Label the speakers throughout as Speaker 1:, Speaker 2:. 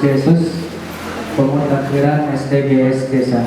Speaker 1: Yesus, pemutakhiran STGS Desa.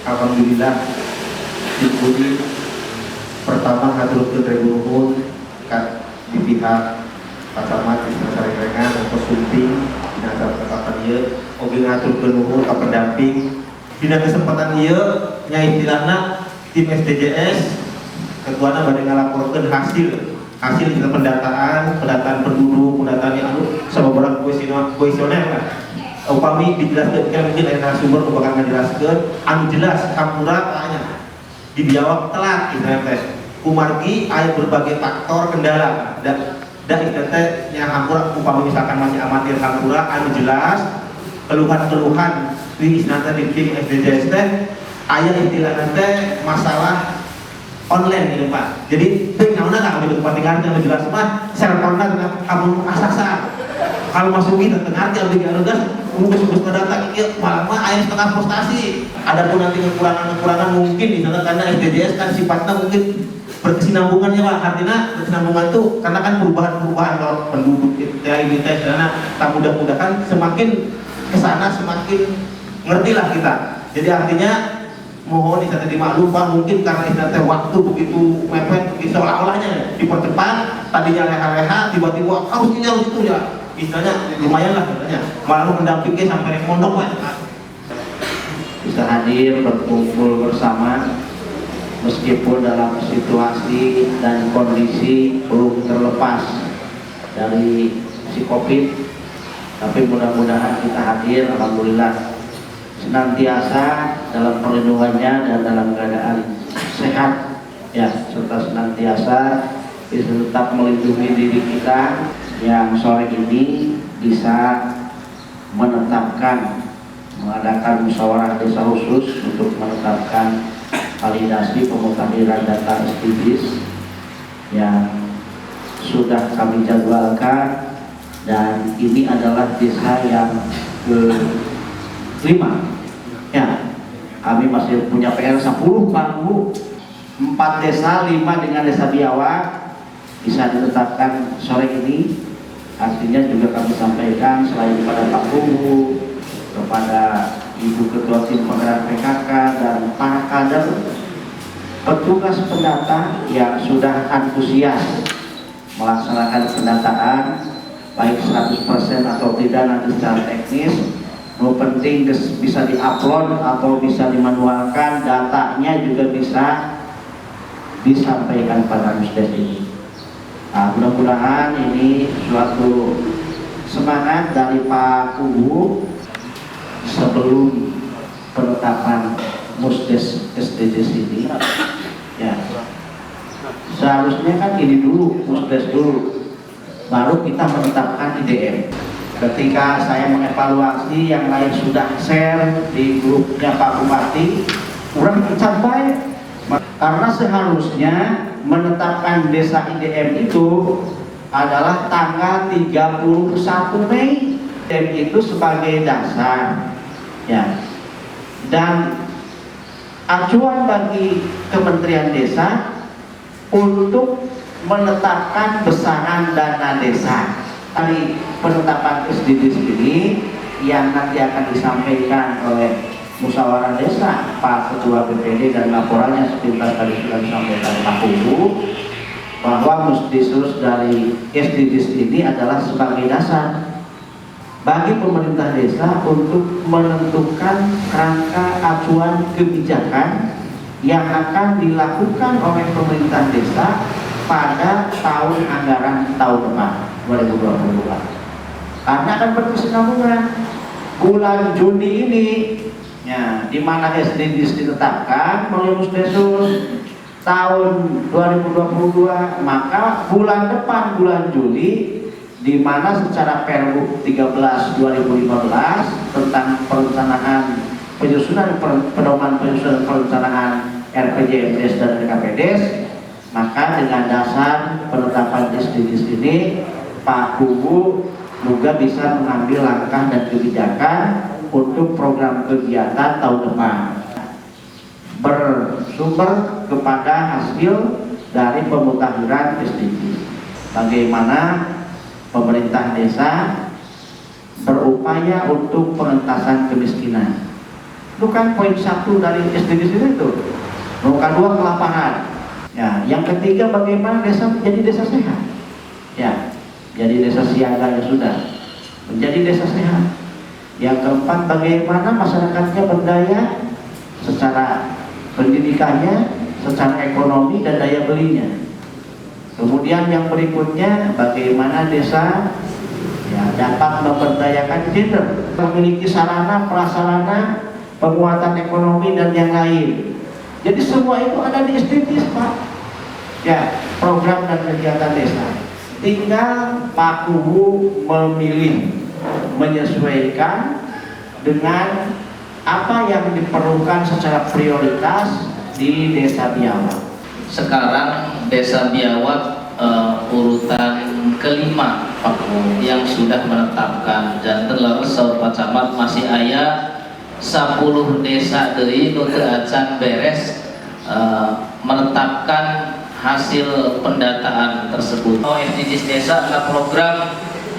Speaker 2: Alhamdulillah dipuji pertama haturkeun rebu nuhun di pihak Pak Camat di Sarengan dan Kosunting dina kesempatan ieu oge ngaturkeun nuhun ka pendamping dina kesempatan ieu nya istilahna tim STGS ketuana bade ngalaporkeun hasil pendataan penduduk, pendataan yang sababaraha kuesioner kan. Upami dijelaskan kan mungkin ada narasumber bakal ngajelaskeun anu jelas hampura tanya dijawab telat istilahna teh kumargi aya berbagai faktor kendala dan istilahna teh nya hampura upami misalkan masih amatir hampura anu jelas keluhan-keluhan di istilahna di tim SDGs teh aya istilahna teh masalah online gitu Pak. Jadi teu naonna lah di tempat tinggal yang jelas mah serverna kamu asasar kalau masuk itu tengah dia abdi garugas ngurus data ieu malah mah aya setengah frustasi. Adapun nanti kekurangan mungkin di sana karena SDGs kan sifatnya mungkin berkesinambungannya Pak. Artinya berkesinambungan itu karena kan perubahan kalau penduduk ya ini teh karena tak mudah-mudahan semakin kesana semakin ngertilah kita. Jadi artinya mohon bisa dimaklum Pak, mungkin karena istilahnya waktu begitu mepet begitu seolah-olahnya dipercepat tadinya leha-leha tiba-tiba harus itu ya istilahnya lumayan lah katanya malah mendampingi sampai mondok Pak.
Speaker 3: Bisa hadir berkumpul bersama meskipun dalam situasi dan kondisi belum terlepas dari si COVID, tapi mudah-mudahan kita hadir alhamdulillah senantiasa dalam perlindungannya dan dalam keadaan sehat ya, serta senantiasa bisa tetap melindungi diri kita yang sore ini bisa mengadakan musyawarah desa khusus untuk menetapkan validasi pemutakhiran data SDGs yang sudah kami jadwalkan, dan ini adalah desa yang ke-5 ya. Kami masih punya PR 10 Pak Bu, 4 desa, 5 dengan desa Biawak bisa ditetapkan sore ini. Artinya juga kami sampaikan selain kepada Pak Guru, kepada Ibu Ketua Tim Penggerak PKK dan para kader petugas pendata yang sudah antusias melaksanakan pendataan baik 100% atau tidak nanti secara teknis. Yang penting bisa diupload atau bisa dimanualkan, datanya juga bisa disampaikan pada musdes ini. Nah, mudah-mudahan ini suatu semangat dari Pak Kubu sebelum penetapan musdes SDGs ini ya. Seharusnya kan ini dulu, musdes dulu, baru kita menetapkan IDM. Ketika saya mengevaluasi yang lain sudah share di grupnya Pak Bupati, kurang tercapai. Karena seharusnya menetapkan desa IDM itu adalah tanggal 31 Mei. IDM itu sebagai dasar ya. Dan acuan bagi Kementerian Desa untuk menetapkan besaran dana desa. Dari penetapan SDGs ini yang nanti akan disampaikan oleh musyawarah desa, Pak Ketua BPD, dan laporannya sepintas tadi sudah disampaikan Pak Kubu, bahwa musdisus dari SDGs ini adalah sebagai dasar bagi pemerintah desa untuk menentukan kerangka acuan kebijakan yang akan dilakukan oleh pemerintah desa pada tahun anggaran tahun depan 2022. Karena akan berkesinambungan. Bulan Juni ini, ya, di mana SDGs ditetapkan oleh Musdesus tahun 2022, maka bulan depan, bulan Juli, di mana secara Pergub 13 2015 tentang perencanaan penyusunan pedoman penyusunan perencanaan RPJMDes dan RKPDes, maka dengan dasar penetapan SDGs ini Pak Kubu juga bisa mengambil langkah dan kebijakan untuk program kegiatan tahun depan bersumber kepada hasil dari pemutakhiran SDGs. Bagaimana pemerintah desa berupaya untuk pengentasan kemiskinan. Itu kan poin 1 dari SDGs itu. Bukan 2, kelaparan. Ya, yang ketiga, bagaimana desa menjadi desa sehat. Ya, jadi desa siaga ya sudah menjadi desa sehat. Yang keempat, bagaimana masyarakatnya berdaya secara pendidikannya, secara ekonomi dan daya belinya. Kemudian yang berikutnya, bagaimana desa ya, dapat memberdayakan gender, memiliki sarana prasarana, penguatan ekonomi dan yang lain. Jadi semua itu ada di SDGs, Pak. Ya, program dan kegiatan desa. Tinggal Pak Kubu memilih, menyesuaikan dengan apa yang diperlukan secara prioritas di Desa Biawak.
Speaker 4: Sekarang Desa Biawak urutan kelima Pak yang sudah menetapkan, dan telah Saur Pacamat masih ayah 10 desa dari Nutu Acan beres menetapkan hasil pendataan tersebut. SDGs Desa adalah program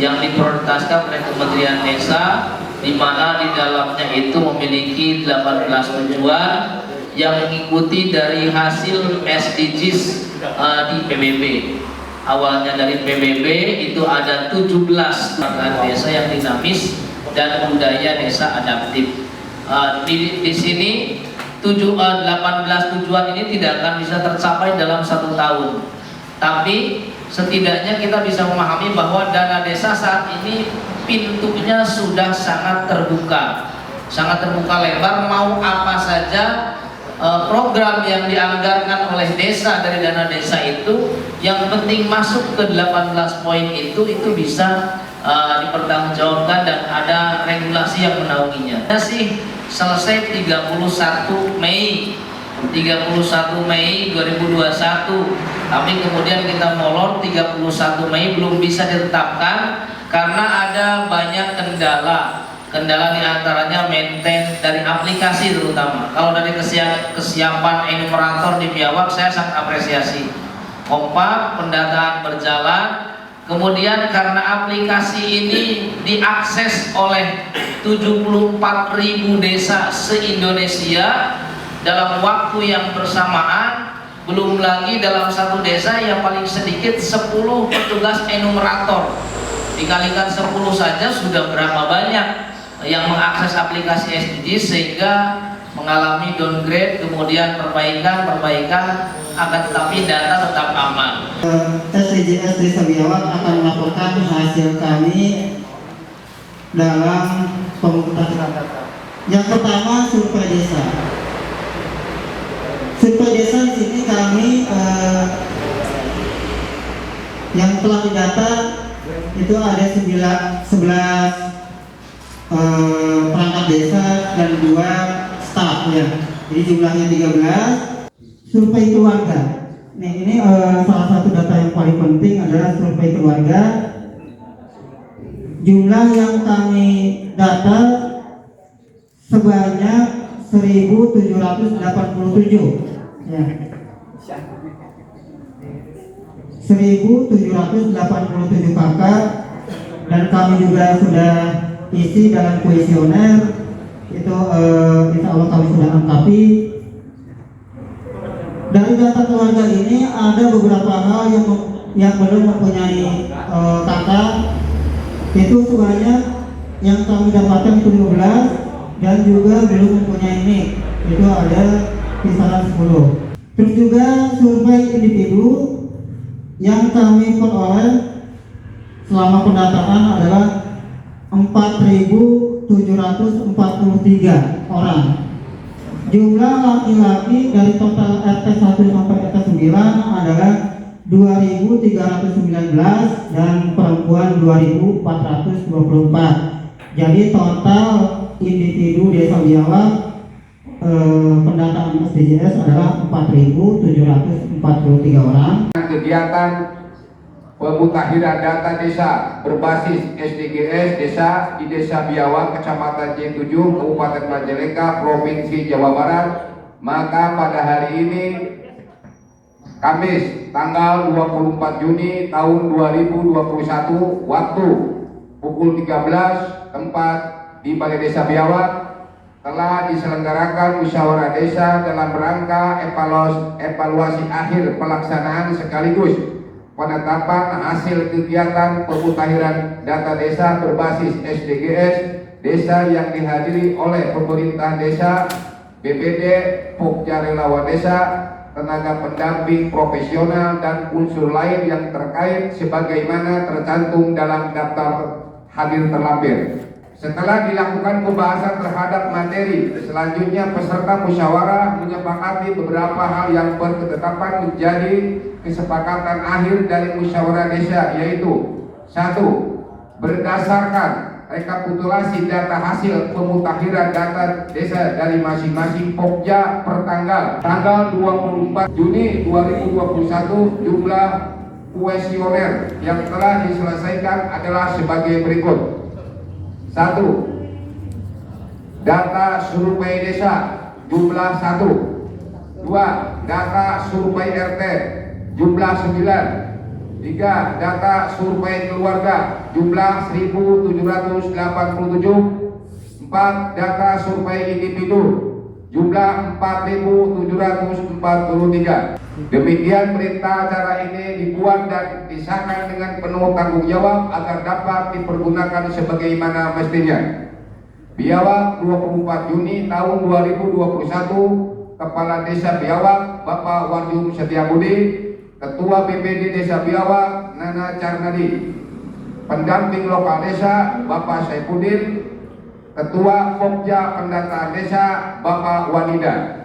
Speaker 4: yang diprioritaskan oleh Kementerian Desa, di mana di dalamnya itu memiliki 18 tujuan yang mengikuti dari hasil SDGs di PBB. Awalnya dari PBB itu ada 17 desa yang dinamis dan budaya desa adaptif. Di sini 18 tujuan ini tidak akan bisa tercapai dalam 1 tahun. Tapi setidaknya kita bisa memahami bahwa dana desa saat ini pintunya sudah sangat terbuka lebar. Mau apa saja program yang dianggarkan oleh desa dari dana desa itu, yang penting masuk ke 18 poin itu bisa dipertanggungjawabkan dan ada regulasi yang menaunginya. Masih selesai 31 Mei 2021, tapi kemudian kita molor 31 Mei belum bisa ditetapkan karena ada banyak kendala diantaranya maintain dari aplikasi terutama. Kalau dari kesiapan enumerator di Biawak saya sangat apresiasi, kompak, pendataan berjalan. Kemudian karena aplikasi ini diakses oleh 74.000 desa se-Indonesia dalam waktu yang bersamaan, belum lagi dalam satu desa yang paling sedikit 10 petugas enumerator, dikalikan 10 saja sudah berapa banyak yang mengakses aplikasi SDGs, sehingga mengalami downgrade, kemudian perbaikan akan tetapi data tetap aman.
Speaker 5: SDGs Desa Biawak akan melaporkan hasil kami dalam pemungutan data. Yang pertama, survei desa. Survei desa di sini kami yang telah didata itu ada 11 perangkat desa dan 2 staf ya. Jadi jumlahnya 13. Survei keluarga. Nah, ini salah satu data yang paling penting adalah survei keluarga. Jumlah yang kami data sebanyak 1787 ya. 1787 kakak, dan kami juga sudah isi dalam kuesioner itu, insya Allah kami sudah lengkapi. Dari data keluarga ini ada beberapa hal yang belum mempunyai kakak, itu sebanyak yang kami dapatkan itu 15, dan juga belum mempunyai NIK itu ada kisaran 10. Terus juga survei individu yang kami peroleh selama pendataan adalah 4.743 orang. Jumlah laki-laki dari total RT 1 sampai RT 9 adalah 2.319 dan perempuan 2.424. Jadi total individu Desa Biawak pendataan SDGs adalah 4.743 orang.
Speaker 6: Kegiatan pemutakhiran data desa berbasis SDGs desa di Desa Biawak, Kecamatan C7, Kabupaten Majalengka, Provinsi Jawa Barat. Maka pada hari ini Kamis tanggal 24 Juni tahun 2021 waktu pukul 13 tempat di Balai Desa Biawak telah diselenggarakan musyawarah desa dalam rangka evaluasi akhir pelaksanaan sekaligus penetapan hasil kegiatan pemutakhiran data desa berbasis SDGs desa yang dihadiri oleh pemerintah desa, BPD, Pokja Relawan Desa, tenaga pendamping profesional dan unsur lain yang terkait sebagaimana tercantum dalam daftar hadir terlampir. Setelah dilakukan pembahasan terhadap materi, selanjutnya peserta musyawarah menyepakati beberapa hal yang berketetapan menjadi kesepakatan akhir dari musyawarah desa, yaitu 1. Berdasarkan rekapitulasi data hasil pemutakhiran data desa dari masing-masing Pokja per tanggal 24 Juni 2021, jumlah kuesioner yang telah diselesaikan adalah sebagai berikut. 1. Data survei desa jumlah 1. 2. Data survei RT jumlah 9. 3. Data survei keluarga jumlah 1.787. 4. Data survei individu jumlah 4.743. Demikian perintah acara ini dibuat dan disahkan dengan penuh tanggung jawab agar dapat dipergunakan sebagaimana mestinya. Biawak 24 Juni tahun 2021, Kepala Desa Biawak Bapak Warjum Setiabudi, Ketua BPD Desa Biawak Nana Carnadi, Pendamping Lokal Desa Bapak Saipudin, Ketua Pokja Pendataan Desa Bapak Wanida.